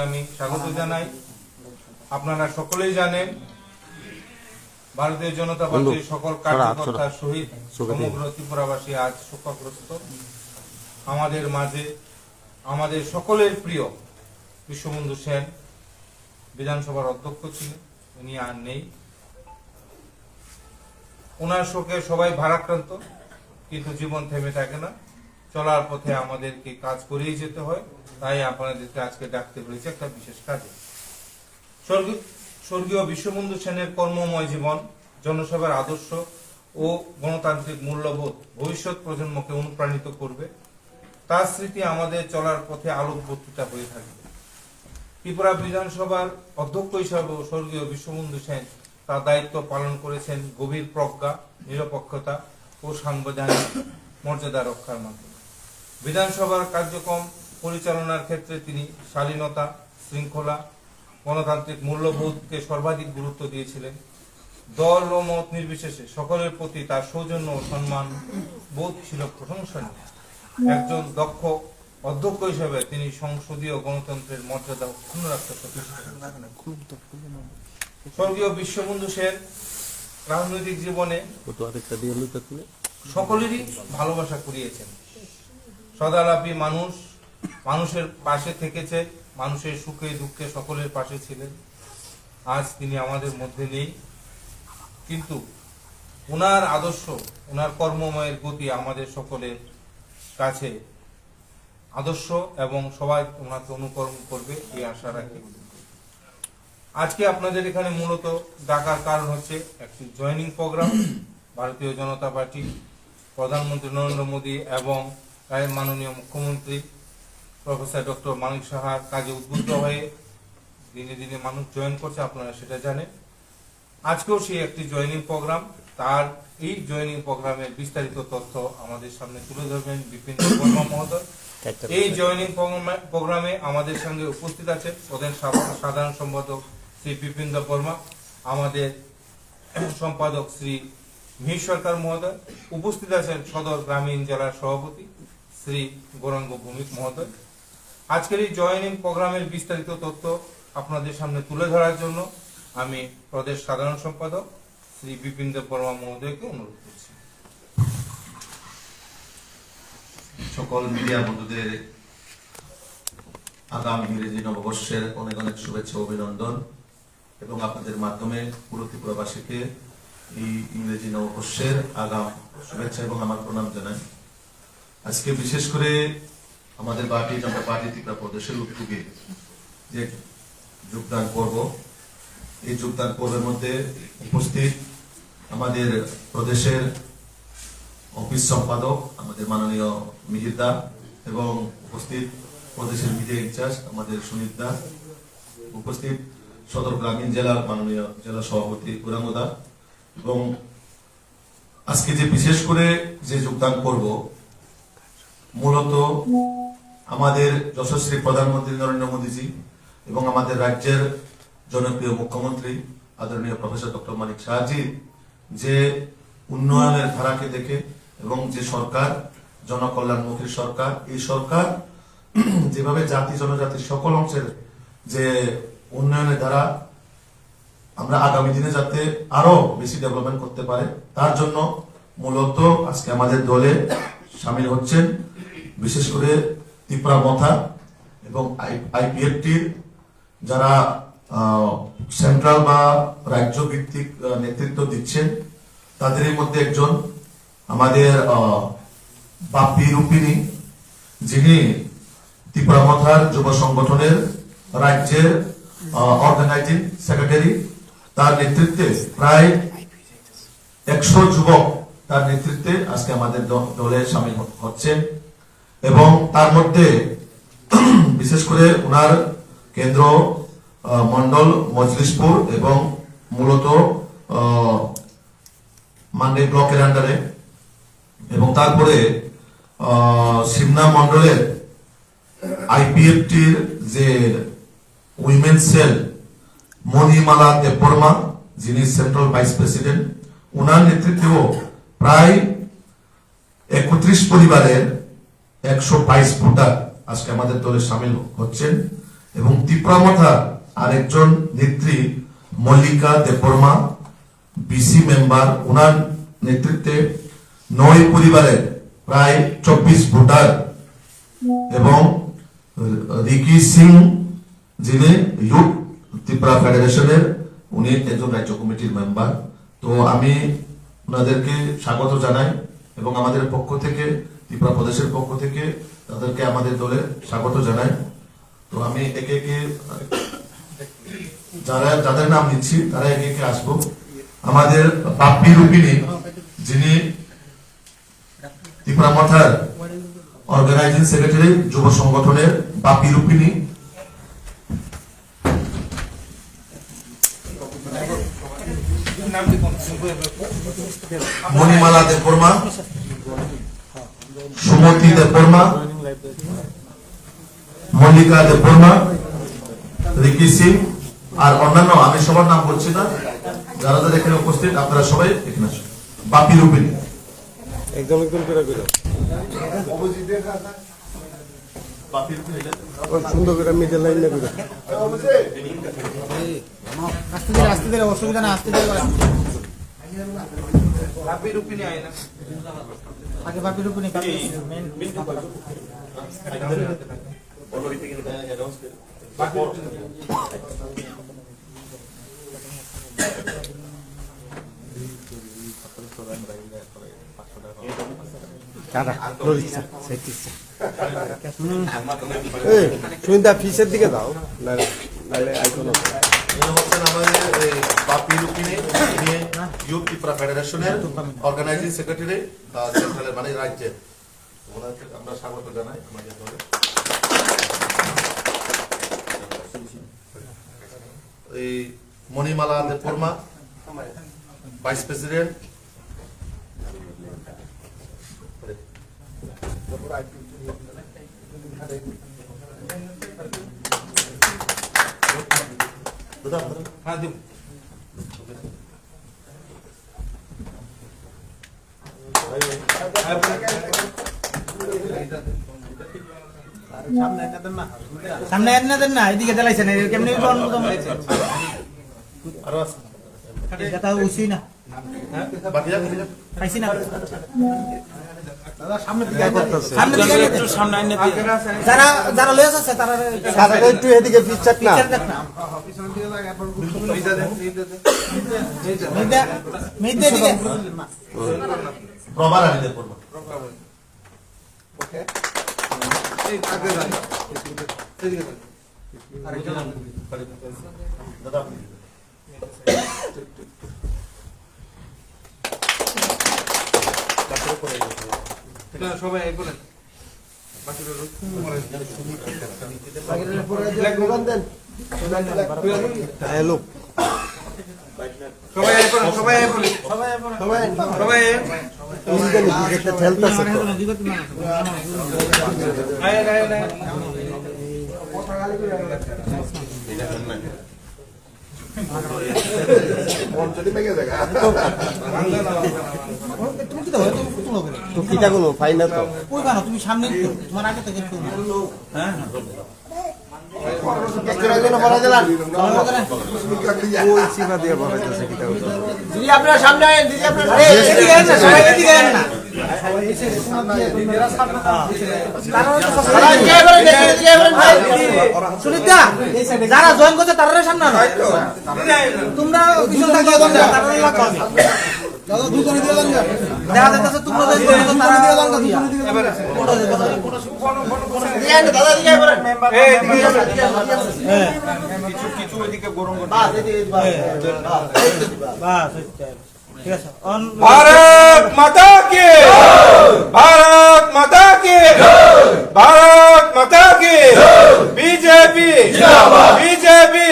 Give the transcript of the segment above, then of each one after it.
আমি স্বাগত জানাই। আপনারা সকলেই জানেন ভারতীয় জনতা পার্টির সকল কার্যকর্তার সহিত সমগ্র ত্রিপুরাবাসী আজ শোকগ্রস্ত। আমাদের মাঝে আমাদের সকলের প্রিয় বিশ্ববন্ধু সেন বিধানসভার অধ্যক্ষ ছিলেন, উনি আর নেই। ওনার শোকে সবাই ভারাক্রান্ত, কিন্তু জীবন থেমে থাকে না। চলার পথে আমাদেরকে কাজ করেই যেতে হয়, তাই আপনাদেরকে আজকে ডাকতে হয়েছে একটা বিশেষ কাজে। স্বর্গীয় বিশ্ববন্ধু সেনের কর্মময় জীবন, জনসেবার আদর্শ ও গণতান্ত্রিক মূল্যবোধ ভবিষ্যৎ প্রজন্মকে অনুপ্রাণিত করবে। তার স্মৃতি আমাদের চলার পথে আলোকবর্তিতা হয়ে থাকবে। ত্রিপুরা বিধানসভার অধ্যক্ষ হিসাবে স্বর্গীয় বিশ্ববন্ধু সেন তার দায়িত্ব পালন করেছেন গভীর প্রজ্ঞা, নিরপেক্ষতা ও সাংবিধানিক মর্যাদা রক্ষার মাধ্যমে। বিধানসভার কার্যক্রম পরিচালনার ক্ষেত্রে তিনি শালীনতা, শৃঙ্খলা, গণতান্ত্রিক মূল্যবোধকে সর্বাধিক গুরুত্ব দিয়েছিলেন। দল ও মত নির্বিশেষে সকলের প্রতি তার সৌজন্য ও সম্মান বোধ ছিল প্রশংসনীয়। একজন দক্ষ অধ্যক্ষ হিসেবে তিনি সংসদীয় গণতন্ত্রের মর্যাদা অক্ষুণ্ণ রাখতে সচেষ্ট। স্বর্গীয় বিশ্ববন্ধু সেন রাজনৈতিক জীবনে সকলেরই ভালোবাসা কুড়িয়েছেন। সদালাপী মানুষ, মানুষের পাশে থেকেছে, মানুষের সুখে দুঃখে সকলের পাশে ছিলেন। আজ তিনি আমাদের মধ্যে নেই, কিন্তু ওনার আদর্শ, ওনার কর্মময়ের গতি আমাদের সকলের কাছে আদর্শ এবং সবাই ওনাকে অনুকরণ করবে এই আশা রাখি। আজকে আপনাদের এখানে মূলত ডাকার কারণ হচ্ছে একটি জয়েনিং প্রোগ্রাম। ভারতীয় জনতা পার্টি, প্রধানমন্ত্রী নরেন্দ্র মোদী এবং মাননীয় মুখ্যমন্ত্রী প্রফেসর ডক্টর মানিক সাহার কাজে উদ্বুদ্ধ হয়ে দিনে দিনে মানুষ জয়েন করছে, আপনারা সেটা জানেন। আজকেও সেই একটি জয়েনিং প্রোগ্রাম। তার এই জয়েনিং প্রোগ্রামের বিস্তারিত তথ্য আমাদের সামনে তুলে ধরবেন বিপিন বর্মা মহোদয়। এই জয়েনিং প্রোগ্রামে আমাদের সঙ্গে উপস্থিত আছে প্রধান সাধারণ সম্পাদক শ্রী বিপিন বর্মা, আমাদের সম্পাদক শ্রী মিহির সরকার মহোদয়, উপস্থিত আছেন সদর গ্রামীণ জেলার সভাপতি শ্রী গৌরাঙ্গ ভৌমিক মহোদয়। আজকের এই জয়েনিং প্রোগ্রামের বিস্তারিত তথ্য আপনাদের সামনে তুলে ধরার জন্য আমি প্রদেশ সাধারণ সম্পাদক শ্রী বিপিন বর্মা মহোদয়কে অনুরোধ করছি। সকল মিডিয়া বন্ধুদের আগামী ইংরেজি নববর্ষের অনেক অনেক শুভেচ্ছা অভিনন্দন, এবং আপনাদের মাধ্যমে পুরো ত্রিপুরাবাসীকে এই ইংরেজি নববর্ষের আগাম শুভেচ্ছা এবং আমার প্রণাম জানাই। আজকে বিশেষ করে আমাদের ভারতীয় জনতা পার্টি ত্রিপুরা প্রদেশের উদ্যোগে যে যোগদান পর্ব, এই যোগদান পর্বের মধ্যে উপস্থিত আমাদের প্রদেশের অফিস সম্পাদক আমাদের মাননীয় মিহিরদা, এবং উপস্থিত প্রদেশের মিডিয়া ইনচার্জ আমাদের সুনীতদা, উপস্থিত সদর গ্রামীণ জেলার মাননীয় জেলা সভাপতি গৌরাঙ্গদা, এবং আজকে যে বিশেষ করে যে যোগদান করব মূলত আমাদের যশস্বী প্রধানমন্ত্রী নরেন্দ্র মোদীজি এবং আমাদের রাজ্যের জনপ্রিয় মুখ্যমন্ত্রী আদরণীয় প্রফেসর ডক্টর মানিক সাহাজি যে উন্নয়নের ধারাকে দেখে এবং যে সরকার জনকল্যাণমুখী সরকার, এই সরকার যেভাবে জাতি জনজাতির সকল অংশের যে উন্নয়নের দ্বারা আমরা আগামী দিনে যাতে আরো বেশি ডেভেলপমেন্ট করতে পারে, তার জন্য মূলত আজকে আমাদের দলে সামিল হচ্ছেন বিশেষ করে ত্রিপুরা মথা এবং আইপিএফটির যারা সেন্ট্রাল বা রাজ্য ভিত্তিক নেতৃত্ব দিচ্ছেন। তাদের মধ্যে একজন আমাদের বাপি রূপিনী, যিনি ত্রিপুরা মথার যুব সংগঠনের রাজ্যের অর্গানাইজিং সেক্রেটারি। তার নেতৃত্বে প্রায় 100 যুবক তার নেতৃত্বে আজকে আমাদের দলে সামিল হচ্ছেন, এবং তার মধ্যে বিশেষ করে ওনার কেন্দ্র মন্ডল মজলিশপুর এবং মূলত মান্ডে ব্লকের আন্ডারে, এবং তারপরে সিমনা মন্ডলের আইপিএফটির যে উইমেন সেল মণিমালা দেববর্মা, যিনি সেন্ট্রাল ভাইস প্রেসিডেন্ট, ওনার নেতৃত্বেও প্রায় 31 পরিবারের 122 ভোটার আজকে আমাদের দলে সামিল হচ্ছেন। এবং ত্রিপুরামথার আরেকজন নেত্রী মল্লিকা দেববর্মা বিসি মেম্বার, ওনার নেতৃত্বে 9 পরিবারের প্রায় 24 ভোটার এবং রিকি সিং যিনি ইউথ ত্রিপুরা ফেডারেশনের, উনি একজন রাজ্য কমিটির মেম্বার। তো আমি ওনাদেরকে স্বাগত জানাই এবং আমাদের পক্ষ থেকে, ত্রিপুরা প্রদেশের পক্ষ থেকে তাদেরকে আমাদের দলে স্বাগত জানাই। তো আমি একে একে যাদের নাম নিচ্ছি তারা একে একে আসবো। আমাদের বাপ্পি রূপিণী, যিনি ত্রিপুরা মথার অর্গানাইজিং সেক্রেটারি যুব সংগঠনের বাপ্পি রূপিণী। মণিমালা দেববর্মা, সুমতি দেববর্মা, মল্লিকা দেববর্মা, রিকি সিং আর অন্যান্য, আমি সবার নাম বলছি না, যারা যারা এখানে উপস্থিত আপনারা সবাই এখানে আসুন। বাপি রূপিণী একদম একদম করে করে সুন্দর করে মিডল লাইন না করে আসতে দিলে অসুবিধা না, আসতে দিলে বাপি রূপিণী আয় না, আগে বাপি রূপিণী সুন্দর ফিসের দিকে দাও, নাহলে আইকন হচ্ছেন আমাদের বাপি রূপিণী, তিনি ইউথ ত্রিপুরা ফেডারেশনের অর্গানাইজিং সেক্রেটারি সেন্ট্রালের, মানে রাজ্যের। ওনাকে আমরা স্বাগত জানাই আমাদের দলে। এই মণিমালা দেববর্মা, ভাইস প্রেসিডেন্ট। হ্যাঁ দিব। সামনে এর না দেন না, এদিকে দেলাইছেন কেমনি আরো আছে এটা উসি না বাকি যাক পাইছি না সামনে দিকে একটু সামনে আইনে দিয়ে যারা যারা লয়ে আছে তারা সারা একটু এদিকে পিছাক না, পিছন দেখ না মেদে দিকে প্রবার আনি দেববর্মা। এই আগে যান, এদিকে যান। দাদা এটা সবাই এই বলেন, বাকিরা লোক হ্যালো সবাই এই বলেন, সবাই এই বলেন, সবাই একটা ঠেলতেছে তো আয় আয় আয় তুমি কি দাও তুমি ফুটো করে তো কিটা কোনো ফাইনা তো কই গানো তুমি সামনে একটু তোমার আগে থেকে একটু হ্যাঁ ওই সীমা দিয়ে বলা যাচ্ছে কিটা হতো দিদি আপনারা সামনে আয়েন, দিদি আপনারা এদিকে আয়েন না, সবাই এদিকে আয়েন না সুনিতা যারা জয়েন করছে তারা সামনে আনো, তোমরা পিছন থেকে তারা লাগবে দাদা দুজনে দিয়ে দেন দেখা যাচ্ছে তোমরা জয়েন করছো তারা দিয়ে দেন দিয়া এবারে দিয়ে আনো দাদা দিয়ে এবারে এই দিকে হ্যাঁ কিছু কিছু ওইদিকে গরম করতে বাস এই বাস ঠিক আছে অন भारत माता की भारत माता की भारत माता की बीजेपी बीजेपी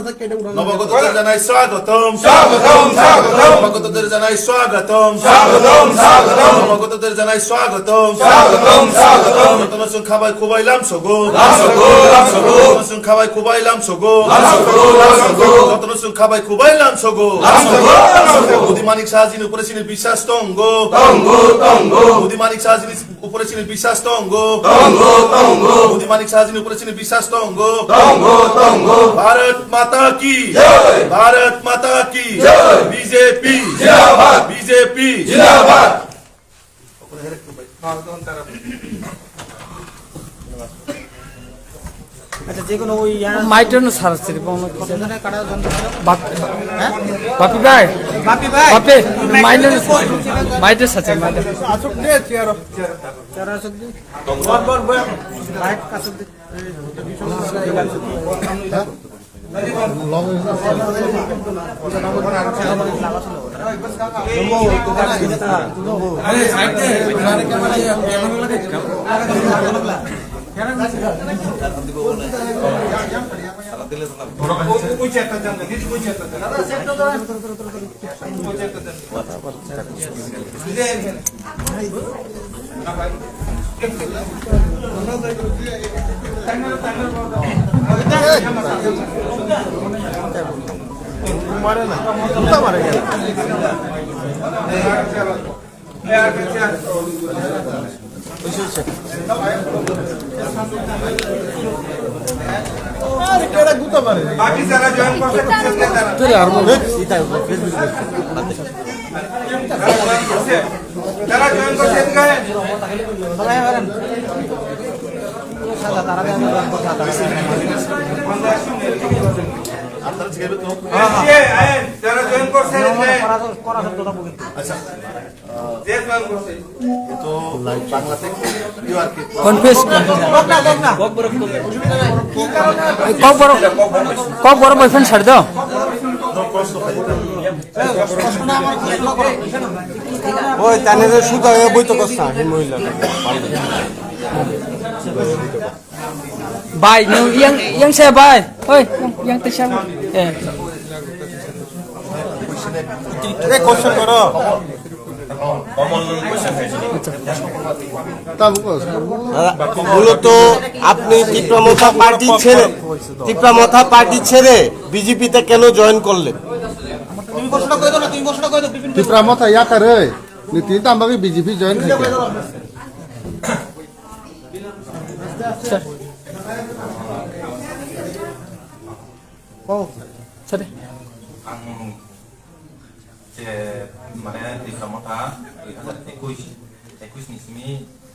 নবাগতদের জানাই স্বাগতম স্বাগতম স্বাগতম নবাগতদের জানাই স্বাগতম স্বাগতম স্বাগতম নবাগতদের জানাই স্বাগতম স্বাগতম স্বাগতম নতুন খাবাই খুবাইলাম সগো লামসগো লামসগো নতুন খাবাই খুবাইলাম সগো লামসগো লামসগো নতুন খাবাই খুবাইলাম সগো লামসগো লামসগো বুদ্ধিমানিক সাহায্যের উপরে ছিল বিশ্বাস তঙ্গ তঙ্গ তঙ্গ বুদ্ধিমানিক সাহায্যের উপরে ছিল বিশ্বাস তঙ্গ তঙ্গ তঙ্গ বুদ্ধিমানিক সাহায্যের উপরে ছিল বিশ্বাস তঙ্গ তঙ্গ তঙ্গ भारत माता की जय भारत माता की जय बीजेपी जिंदाबाद बीजेपी जिंदाबाद আচ্ছা যে কোনো ওই মাইটন সারছে বন্ধ সেখানে কাটা যন্ত্র হ্যাঁ বাপি ভাই বাপি ভাই বাপি মাইটন মাইটন সারছে মাইটন আসুক দে চেয়ার চারা সবজি বল বল বল রাইট কাছে ওই চেয়ারটা দেন নিজ ওই চেয়ারটা মারে না জুতা মারে গেল আরে কেডা জুতা মারে বাকি যারা জয়েন করছে তারা তুই আর বল যারা জয়েন করছে এদিকে আয়। সবাই করেন সাদা তারা আমি কথা এদিকে আয়। যারা জয়েন করছে এদিকে আয়। করা সব কথা বলি যে জয়েন করছে কনফিউজ লোক না কক বড় বয়ফ্রেন্ড ছাড় দাও ওই তানে সুতা বই তো কষ্ট মহিলা ভাই yang saya ভাই ওই yang তে সামনে এ কোশ্চেন করো মূলত আপনি ত্রিপুরা পার্টি ছেড়ে বিজেপিতে কেন জয়েন করলেন তুমি ঘোষণা করে দাও না তুমি ঘোষণা করে দাও বিপিন ত্রিপুরা মত ইয়াকারে নীতি তাম্বাকে বিজেপি জয়েন খাইছে sorry ang je mane dikramota 2021 nismi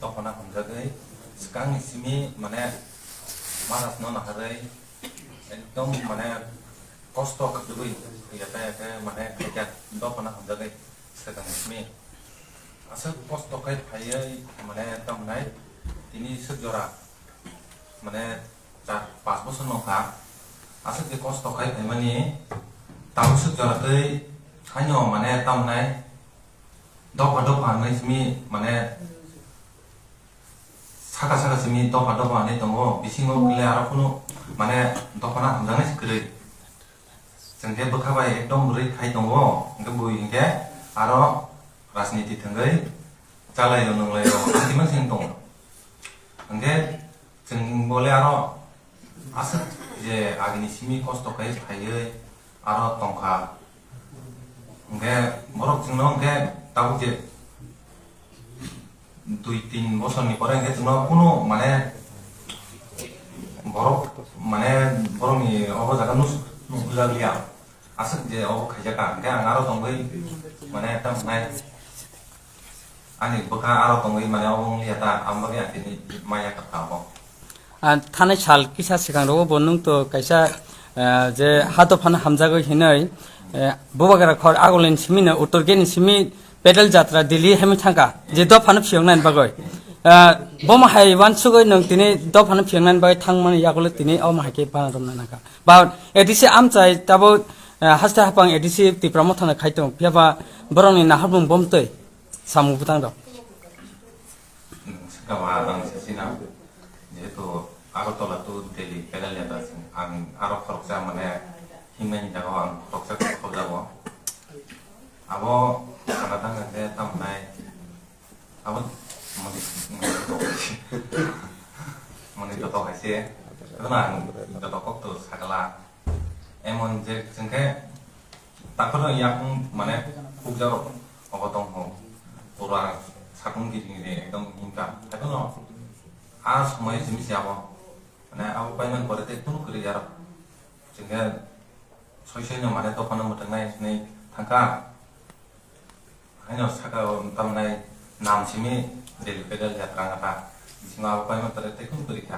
tokona hamjagai skang nismi mane maras no naharai ekdom mane kosto khadui yata yata mane kajat tokona hamjagai skang nismi asa kosto kai phayai mane tamnai tini sejora mane 4-5 বছর নকা asal di kos tokai emani tahu sejarah teh hanya mana tahu nai dok nai simi mana saka simi dok nai tongo bisingo kile arah kuno mana dok hamzah nai sekali sengke berkabai ekdom beri kai tongo engke bui engke aro rasniti tenggai calai nong layo nanti masing tongo engke seng boleh aro asal je agni simi kosto kai phaiye aro tongkha nge borok jingno nge tabu je 2-3 বছর ni pore nge jingno kuno mane borok mane borok ni obo jaga nus bujalia asal je obo khajaka nge angaro tongbai mane tam nai ani baka aro tongbai mane obo liata ambage atini maya katabo थानाय साल किसा सिगां रो बनों तो कैसा जे हातो फान हामजागो हिनै बुबागारा खर आगोलेन सिमिना उत्तरगेनि सिमि pedal यात्रा दिल्ली हेमि थांगा जे the फान फियंनान बागय बम हाय वानसुगय नों तिनि द फान फियंनान बागय थांमान यागोले तिनि अ माहाके बाना रमना नाका बा एदिसे आमचाय ताबो हास्ता हापां एदिसे तिप्राम थाना खायतो पियाबा बरंनि नाहाबुं बमतै सामु बुतां the kawa ang sesina yaitu Agartala tu Delhi pedal nyata ang arok koroksa mana 힘내니 자고 독자 거자고 아버 하나 당근데 땀나이 아버 뭐니 또 하시 그러나 또 꼭또 사갈라 에몬 이제 증게 딱 그런 약 만에 국자로 어떤 거 돌아 사공기들이 एकदम 힘까 해도는 아 সময় জিনিস যাব মানে আবু পাইমান করে তে কোন করে यार 증게 소시는 만에 또 하는 못 나이 네 থাকা 아니요 사가 땀나이 남심이 델페달 야트랑아타 지금 아부 파이만 করে তে কোন করে কা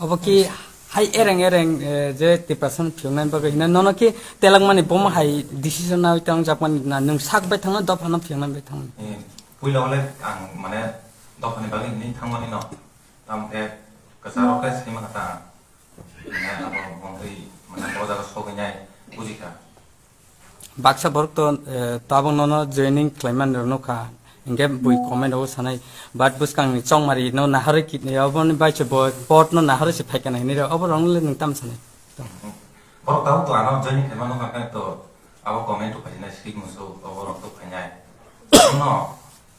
অবকি হাই এরেং এরেং যে ডিপ্রেশন ফিউনাই বাগে হিনা নন কি তেলাং মানে বম হাই ডিসিশন না হইতাং জাপান না নং সাকবাই থাং দফানো ফিউনাই বাই থাং পুইলা হলে আং মানে দফানি বাগে নি থাংমানি ন তামতে কাসারকে সিমা কাটা মানে আবো মঙ্গই মানে বজার সগনাই বুজিকা বাক্সা বরক তো তাবং নন জয়েনিং ক্লাইমান নখা इंगे बुई कमेंट हो सनाई बाट बुसकांग नि चंगमारी नो नाहरे कितने अबन बाइचे पॉट नो नाहरे से फेकन नि रे अब रंगले नि तम सनाई बरो ताउ तो आना जनि खेमानो काका तो आबो कमेंट तो फाइना सिक मुसो अबरो तो फाइनाय नो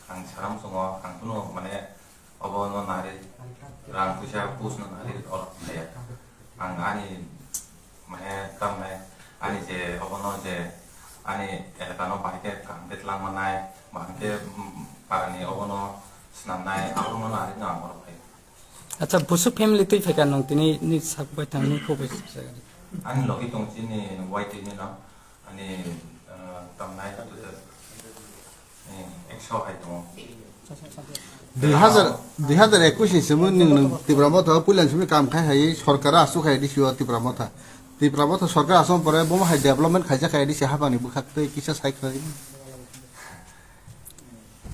आं साराम संगो आं कुनो माने अबो नो नारे रां पुसा पुस नो नारे और थाया आं आनि माने तमने आनि जे अबो नो जे आनि एलाकानो बाइके काम बेतलां मानाय बांके पारानि अबनो स्नामनाय आबो नारे ना अबरो फाय अच्छा बुसु फैमिली तुई फेकन नं तिनि नि साकबाय थां नि खोबै जागा आनि लगी दंचिनि वाइटि नि ना आनि तमनाय तो एक्स हाय दं 2021 সময় নং তীব্রমথা পুলান সময় কাম খাই হাই সরকার আসু খাই দিছি তীব্রমথা সরকার আসম পরে বম হাই ডেভেলপমেন্ট খাইজা খাই দিছি হাবানি বুখাতে কিসা সাইক খাই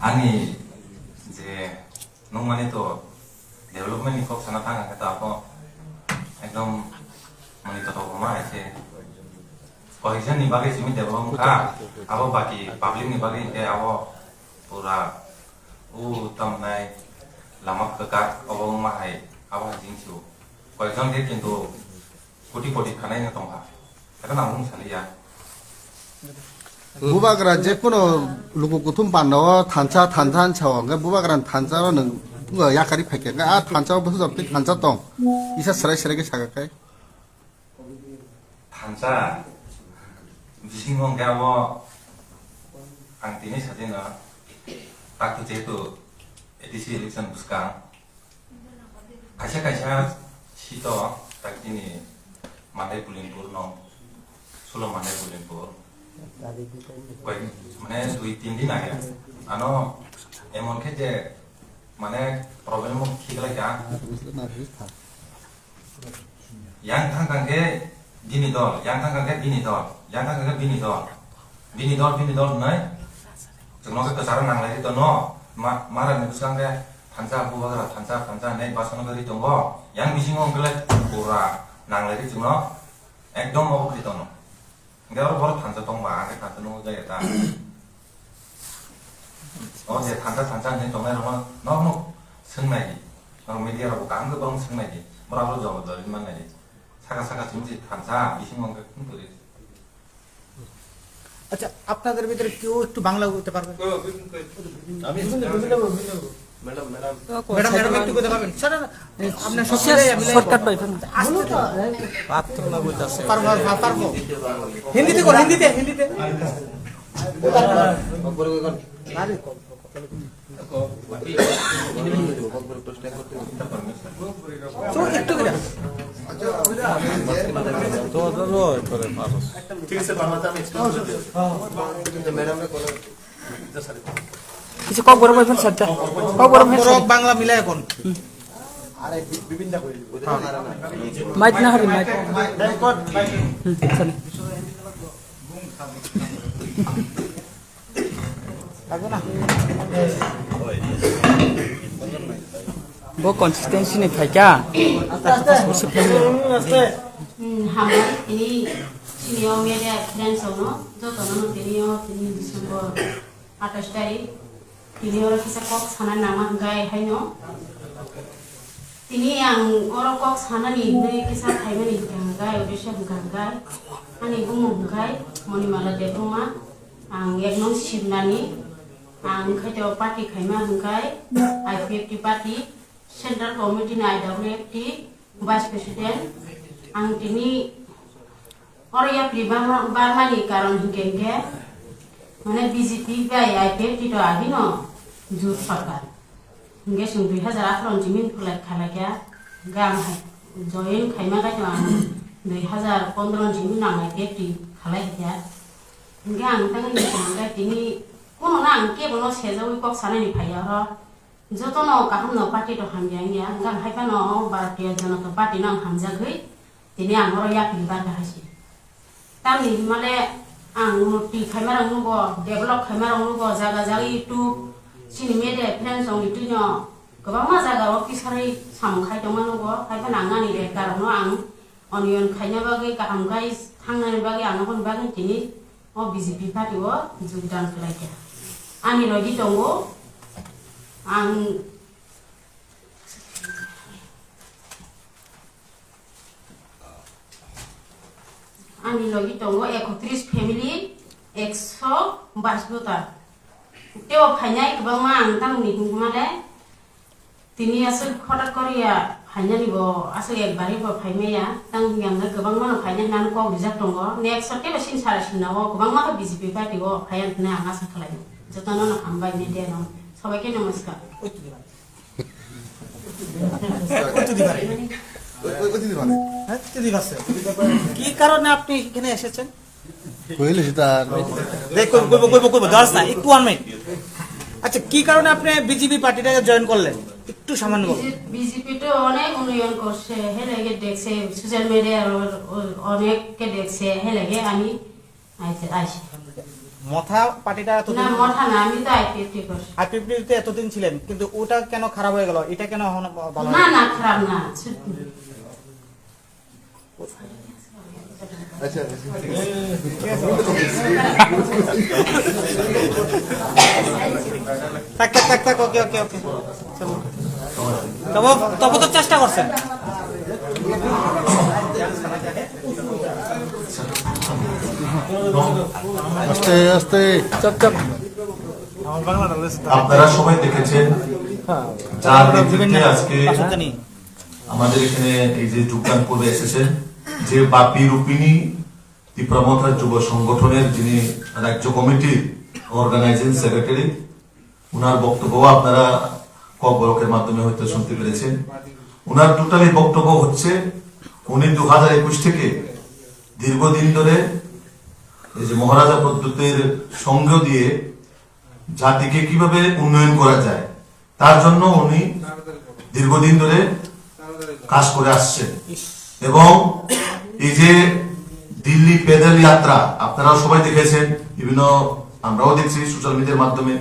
आंनि जे नों माने तो डेभलपमेन्ट नि खब साना थाङा कता अब एकदम माने तो हमा एसे पॉजिशन नि बागे सिमी डेभलपमेन्ट का अब बाकी पब्लिक नि बागे के अब पूरा उ तमनाय लामा का अब मा हाय अब जिंसु पॉजिशन दे किन्तु कोटी कोटी खानाय न दंहा एटा नाम सालिया বুবাগরা যে কোনো লোক কুতুম পান্ডব থানচা ছাও বুবাগরা থানচাও নং ইয়াকারি ফাইকে আ থানচাও বসু জপতি থানচা দं ইসা সরাই সরাইকে সাগাকাই थांसा बिसिङाव गावो आं दिनै साजेना ताकु जेतु एडिसि इलेक्सन बुसका खायसे सिट ताक दिनै माने बुलिंपुर नं सुलो माने बुलिंपुर माने 2-3 दिन आगे आनो एमन के जे माने प्रॉब्लम खिगलाय का yang thangkangke bini dol yang thangkangke bini dol nai jengno ke kesaran nang lagi tono mara ni busang ke tansa buwara tansa nei basono gari tonggo yang bisingo gele pura nang lagi jengno ekdom mau kri tono ngaro bor tansa tongba ke tansa no jaya ta oh je tansa nei tongai ro no sengnai ro media ro kang ke bang sengnai 뭐라고 저거 얼마나 이 사가 진지 단사 20만 개 큰들이 আচ্ছা আপনাদের ভিতরে কেউ একটু বাংলা বলতে পারবেন আমি madam একটু কথা পাবেন স্যার আপনার সব শর্টকাট পাই পারবো হিন্দিতে কর হিন্দিতে একটু করে ঠিক আছে বাংলাতে আমি কিছু কক বড় ভাই স্যারটা কক বড় ভাই বাংলা মিলাই এখন আরে বিভিন্ন করে দিব মাইক না হরি মাইক वो कंसिस्टेंसी नहीं था क्या हमारे ini senior media friends ono जो तनो तिनी डिसेम्बर 28 तारिख तिनी और किसा कक साना नामा गाय हैनो Tini yang orang kok sana nih, nih kisah kayak mana nih ganggai, udah siap ganggai. Ani bung ganggai, mau ni malah di rumah. Ang yang non sim nani, ang kayak party kayak mana ganggai, IPFT party, Central Committee na IWFT, Vice President. Ang tini orang yang pribadi barma nih karon hingga, mana BJP gaya IPFT itu adi no, jur pakar. Hingga sung 2018 jimin kulai khalagya gang hai join khaima ka jang 2015 jimin nang IPFT khalagya hingga ang tang ni jangga tini kono nang ke bono sejawi kok sana ni phaya ro joto no kaham no party to hamjang ya gang hai pa no Bharatiya Janata Party nang hamja goi tini ang ro ya pilbar da hasi tam ni male ang ti khaima rang go develop khaima rang go jaga jagi tu sini media plan song itu nyo kebang masa kalau kisari sam khai dong mana gua khai panangan ni deh karena ang onion khainya bagi kaham guys tangan bagi ang pun bagi ini oh BJP party wo judan kelakya ani lagi tunggu ang ani lagi tunggu 31 family 122 juta Teo phanyai kebang mang tang ni kumale tini asal khodat korea phanya ni bo asal ek bari bo phaime ya tang yang na kebang mang phanya nan ko bijak tongo next sote basin sara sinawo kebang mang BJP party go phayan na anga sakhlai jotano na ambai ni de no সবাইকে নমস্কার কি কারণে আপনি এখানে এসেছেন কইলে তার দেখুন কইব দশ না একটু 1 মিনিট আচ্ছা কি কারণে আপনি বিজেপি পার্টিটাকে জয়েন করলেন একটু সামান্য বলুন বিজেপি তো অনেক উন্নয়ন করছে হেলেগে দেখছে সোশ্যাল মিডিয়ার অনেককে দেখছে হেলেগে আমি আইছি মথা পার্টিটা না মথা না আমি তো আইপিএফটি করছি আইপিএফটিতে এতদিন ছিলেন কিন্তু ওটা কেন খারাপ হয়ে গেল এটা কেন এখন ভালো না না খারাপ না আচ্ছা থাক ওকে তবে তো চেষ্টা করছেন আস্তে আস্তে আপনারা সবাই দেখেছেন যার নেতৃত্বে আজকে আমাদের এখানে এই যে যোগদান করে এসেছেন যে বাপি রূপিণী তীব্রমথা যুব সংগঠনের যিনি রাজ্য কমিটির অর্গানাইজিং সেক্রেটারি উনার বক্তব্য আপনারা কক ব্লকের মাধ্যমে হয়তো শুনতে পেরেছেন উনার টোটালি বক্তব্য হচ্ছে উনি 2021 থেকে দীর্ঘদিন ধরে এই যে মহারাজা পদ্ধতির সঙ্গ দিয়ে জাতিকে কিভাবে উন্নয়ন করা যায় তার জন্য উনি দীর্ঘদিন ধরে কাজ করে আসছেন এবং এই যে দিল্লি পেদল যাত্রা আপনারা সবাই দেখেছেন বিভিন্ন আমরাও দেখছি সোশ্যাল মিডিয়ার মাধ্যমে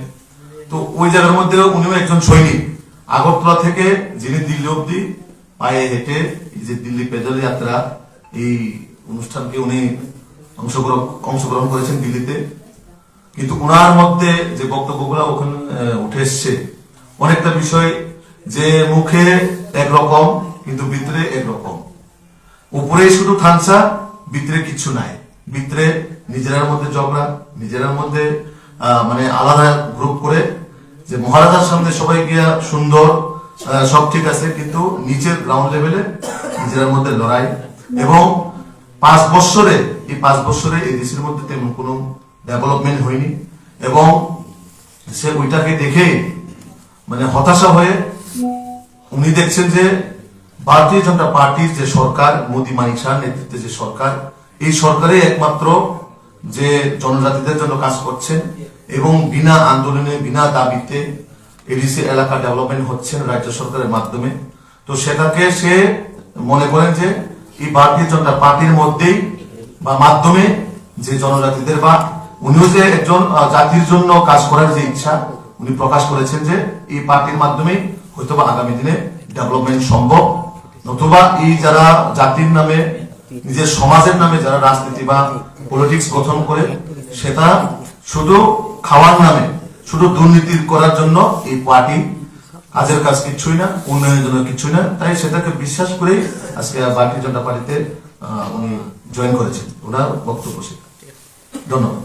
তো ওই জায়গার মধ্যে উনিও একজন সৈনিক আগরতলা থেকে যিনি দিল্লি অব্দি পায়ে হেঁটে এই যে দিল্লি পেদল যাত্রা এই অনুষ্ঠানকে উনি অংশগ্রহণ করেছেন দিল্লিতে কিন্তু উনার মধ্যে যে বক্তব্যগুলো ওখানে উঠে এসছে অনেকটা বিষয় যে মুখে একরকম কিন্তু ভিতরে একরকম উপরে শুধু থানসা ভিতরে কিছু নাই ভিতরে নিজেরার মধ্যে ঝগড়া নিজেরার মধ্যে মানে আলাদা গ্রুপ করে যে মহারাজার সামনে সবাই গিয়া সুন্দর সব ঠিক আছে কিন্তু নিচের গ্রাউন্ড লেভেলে নিজেরার মধ্যে লড়াই এবং 5 বছরে এই দেশের মধ্যে তেমন কোনো ডেভেলপমেন্ট হয়নি এবং সে ওইটাকে দেখে মানে হতাশা হয়ে উনি দেখছেন যে ভারতীয় জনতা পার্টির যে সরকার মোদী মানিক শাহর নেতৃত্বে যে সরকার এই সরকারে একমাত্র যে জনজাতিদের জন্য কাজ করছেন এবং বিনা আন্দোলনে বিনা দাবিতে এডিসি এলাকা ডেভেলপমেন্ট হচ্ছেন রাজ্য সরকারের মাধ্যমে তো সেটাকে সে মনে করেন যে এই ভারতীয় জনতা পার্টির মধ্যেই বা মাধ্যমে যে জনজাতিদের বা উনিও যে একজন জাতির জন্য কাজ করার যে ইচ্ছা উনি প্রকাশ করেছেন যে এই পার্টির মাধ্যমে হয়তোবা আগামী দিনে ডেভেলপমেন্ট সম্ভব নতুবা এই যারা জাতির নামে নিজের সমাজের নামে যারা রাজনীতি বা পলিটিক্স গঠন করে সেটা শুধু খাওয়ার নামে শুধু দুর্নীতি করার জন্য এই পার্টি কাজের কাজ কিচ্ছুই না, উন্নয়নের জন্য কিছুই না, তাই সেটাকে বিশ্বাস করেই আজকে ভারতীয় জনতা পার্টিতে উনি জয়েন করেছেন। ওনার বক্তব্য সে। ধন্যবাদ।